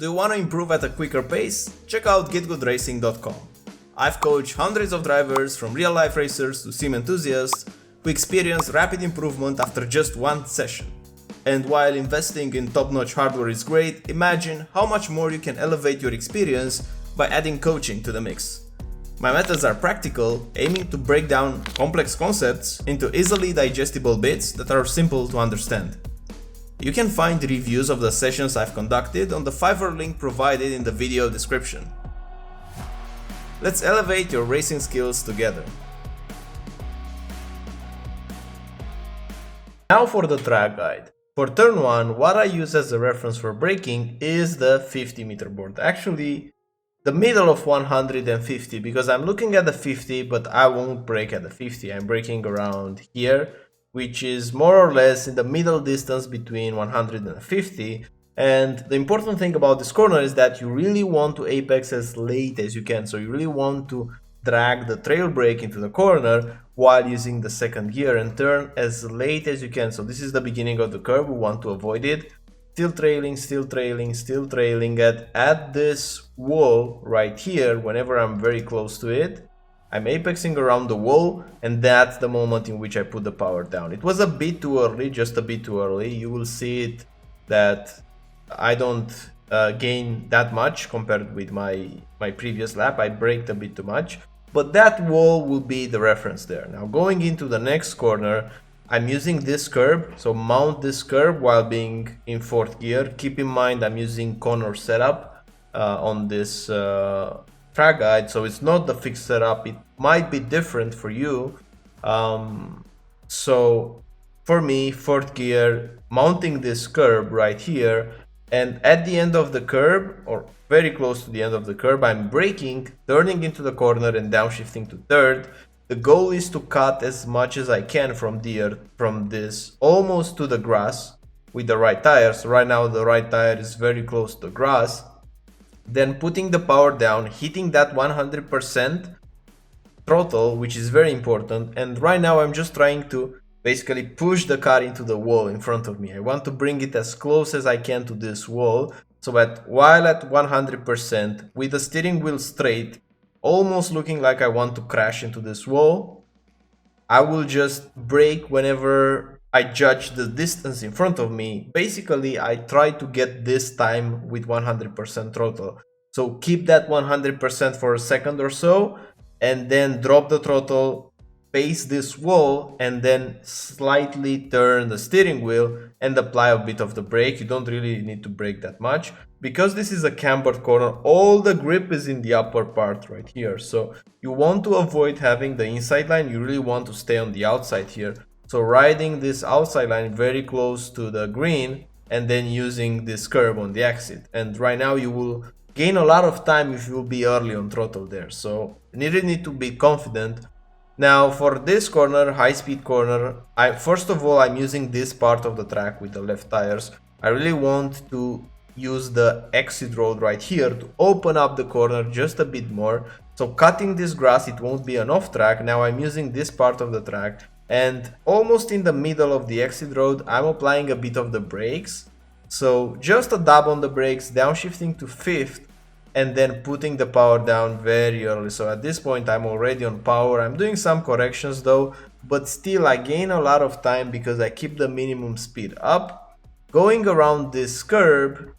Do you want to improve at a quicker pace? Check out GITGUDracing.com. I've coached hundreds of drivers, from real-life racers to sim enthusiasts, who experience rapid improvement after just one session. And while investing in top-notch hardware is great, imagine how much more you can elevate your experience by adding coaching to the mix. My methods are practical, aiming to break down complex concepts into easily digestible bits that are simple to understand. You can find reviews of the sessions I've conducted on the Fiverr link provided in the video description. Let's elevate your racing skills together. Now for the track guide. For turn 1, what I use as a reference for braking is the 50 meter board. Actually, the middle of 150, because I'm looking at the 50, but I won't brake at the 50. I'm braking around here, which is more or less in the middle distance between 100 and 50. And the important thing about this corner is that you really want to apex as late as you can. So you really want to drag the trail brake into the corner while using the second gear and turn as late as you can. So this is the beginning of the curve, we want to avoid it. Still trailing, still trailing, still trailing at this wall right here. Whenever I'm very close to it, I'm apexing around the wall, and that's the moment in which I put the power down. It was a bit too early, just a bit too early. You will see it that I don't gain that much compared with my previous lap. I braked a bit too much, but that wall will be the reference there. Now going into the next corner, I'm using this curb, so mount this curb while being in 4th gear. Keep in mind I'm using Connor setup on this track guide, so it's not the fixed setup. It might be different for you. So for me, 4th gear, mounting this curb right here, and at the end of the curb, or very close to the end of the curb, I'm braking, turning into the corner and downshifting to 3rd. The goal is to cut as much as I can from this almost to the grass with the right tire. So right now the right tire is very close to the grass. Then putting the power down, hitting that 100% throttle, which is very important. And right now I'm just trying to basically push the car into the wall in front of me. I want to bring it as close as I can to this wall, so that while at 100% with the steering wheel straight, almost looking like I want to crash into this wall, I will just brake whenever I judge the distance in front of me. Basically, I try to get this time with 100% throttle. So keep that 100% for a second or so, and then drop the throttle, face this wall, and then slightly turn the steering wheel and apply a bit of the brake. You don't really need to brake that much. Because this is a cambered corner, all the grip is in the upper part right here. So you want to avoid having the inside line, you really want to stay on the outside here. So riding this outside line very close to the green and then using this curb on the exit. And right now you will gain a lot of time if you will be early on throttle there. So you really need to be confident. Now for this corner, high speed corner, first of all, I'm using this part of the track with the left tires. I really want to use the exit road right here to open up the corner just a bit more. So cutting this grass, it won't be an off track. Now I'm using this part of the track, and almost in the middle of the exit road, I'm applying a bit of the brakes. So just a dab on the brakes, downshifting to 5th, and then putting the power down very early. So at this point I'm already on power. I'm doing some corrections though, but still I gain a lot of time because I keep the minimum speed up. Going around this curb,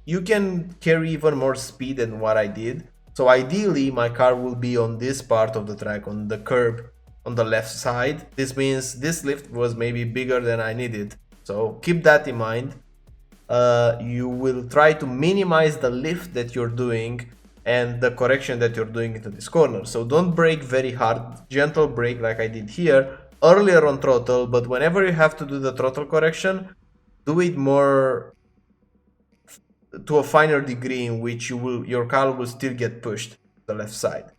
you can carry even more speed than what I did. So ideally my car will be on this part of the track, on the curb on the left side. This means this lift was maybe bigger than I needed. So keep that in mind. You will try to minimize the lift that you're doing and the correction that you're doing into this corner. So don't brake very hard, gentle brake like I did here, earlier on throttle, but whenever you have to do the throttle correction, do it more to a finer degree in which your car will still get pushed to the left side.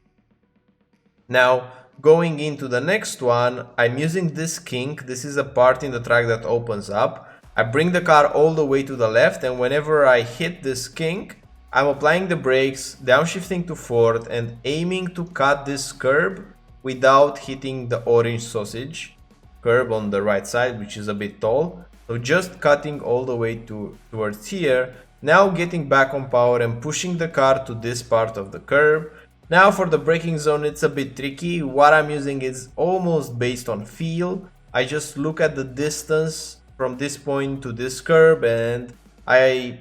Now going into the next one, I'm using this kink. This is a part in the track that opens up. I bring the car all the way to the left, and whenever I hit this kink, I'm applying the brakes, downshifting to 4th and aiming to cut this curb without hitting the orange sausage curb on the right side, which is a bit tall. So just cutting all the way towards here, Now getting back on power and pushing the car to this part of the curb. Now for the braking zone, it's a bit tricky. What I'm using is almost based on feel. I just look at the distance from this point to this curb and I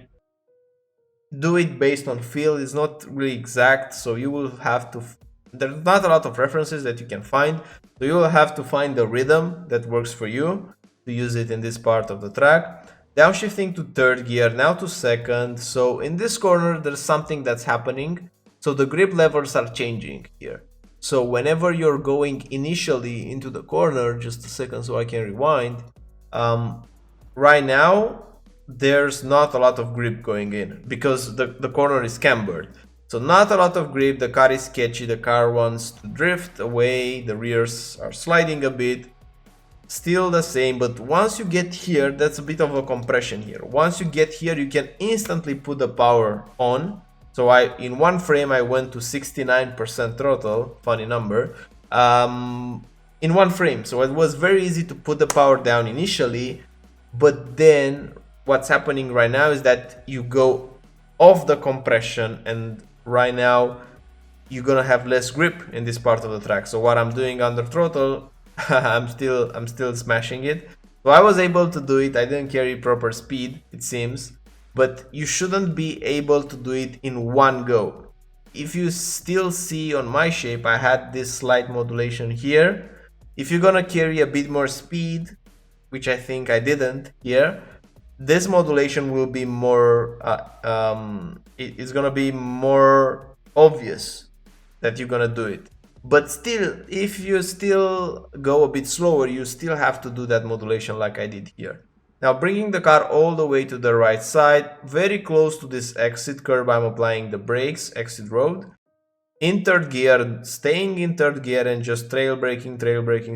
do it based on feel. It's not really exact, so you will have to, there's not a lot of references that you can find, so you will have to find the rhythm that works for you to use it in this part of the track. Downshifting to third gear, now to second. So in this corner there's something that's happening, so the grip levels are changing here. So whenever you're going initially into the corner, just a second so I can rewind, right now there's not a lot of grip going in because the corner is cambered. So not a lot of grip, the car is sketchy, the car wants to drift away, the rears are sliding a bit, still the same, but once you get here, that's a bit of a compression here. Once you get here, you can instantly put the power on. So in one frame, I went to 69% throttle, funny number, in one frame. So it was very easy to put the power down initially, but then what's happening right now is that you go off the compression and right now you're gonna have less grip in this part of the track. So what I'm doing under throttle, I'm still smashing it. So I was able to do it. I didn't carry proper speed, it seems, but you shouldn't be able to do it in one go. If you still see on my shape, I had this slight modulation here. If you're gonna carry a bit more speed, which I think I didn't here, this modulation will be more, it's gonna be more obvious that you're gonna do it. But still, if you still go a bit slower, you still have to do that modulation like I did here. Now bringing the car all the way to the right side, very close to this exit curb, I'm applying the brakes, exit road. In third gear, staying in third gear and just trail braking,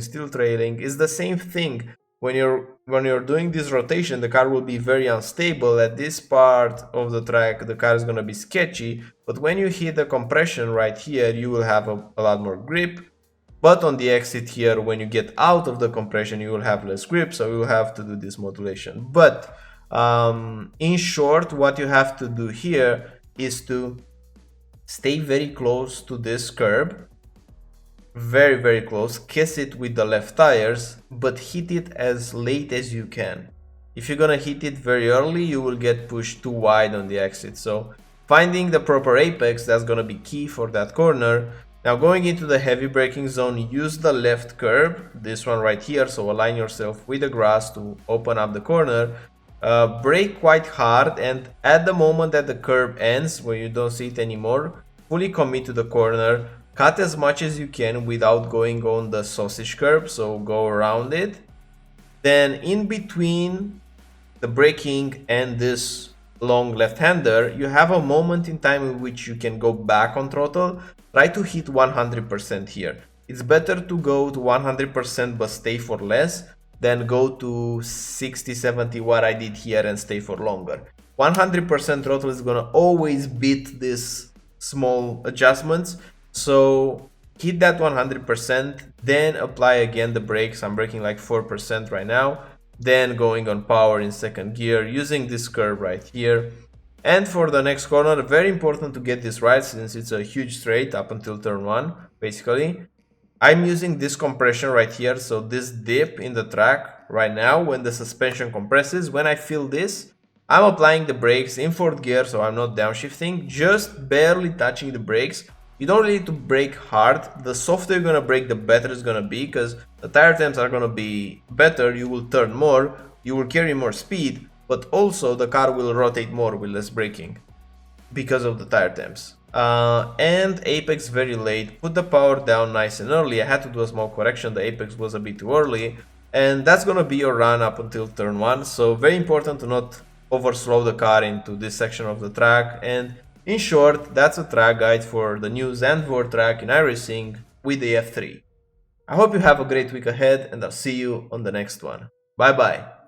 still trailing is the same thing. When you're doing this rotation, the car will be very unstable. At this part of the track, the car is going to be sketchy, but when you hit the compression right here, you will have a lot more grip. But on the exit here, when you get out of the compression, you will have less grip, so you will have to do this modulation. But in short, what you have to do here is to stay very close to this curb, very close, kiss it with the left tires, but hit it as late as you can. If you're gonna hit it very early, you will get pushed too wide on the exit. So finding the proper apex, that's gonna be key for that corner. Now going into the heavy braking zone, use the left curb, this one right here, so align yourself with the grass to open up the corner. Brake quite hard, and at the moment that the curb ends, where you don't see it anymore, fully commit to the corner. Cut as much as you can without going on the sausage curb, so go around it. Then in between the braking and this long left-hander, you have a moment in time in which you can go back on throttle. Try to hit 100% here. It's better to go to 100% but stay for less than go to 60-70 what I did here and stay for longer. 100% throttle is gonna always beat these small adjustments. So hit that 100%, then apply again the brakes. I'm braking like 4% right now, then going on power in second gear using this curve right here. And for the next corner, very important to get this right since it's a huge straight up until turn 1 basically. I'm using this compression right here, so this dip in the track right now when the suspension compresses. When I feel this, I'm applying the brakes in fourth gear, so I'm not downshifting, just barely touching the brakes. You don't really need to brake hard. The softer you're gonna brake, the better it's gonna be, because the tire temps are gonna be better. You will turn more, you will carry more speed, but also the car will rotate more with less braking because of the tire temps. And apex very late. Put the power down nice and early. I had to do a small correction. The apex was a bit too early, and that's gonna be your run up until turn 1. So very important to not overslow the car into this section of the track. And in short, that's a track guide for the new Zandvoort track in iRacing with the F3. I hope you have a great week ahead, and I'll see you on the next one. Bye bye.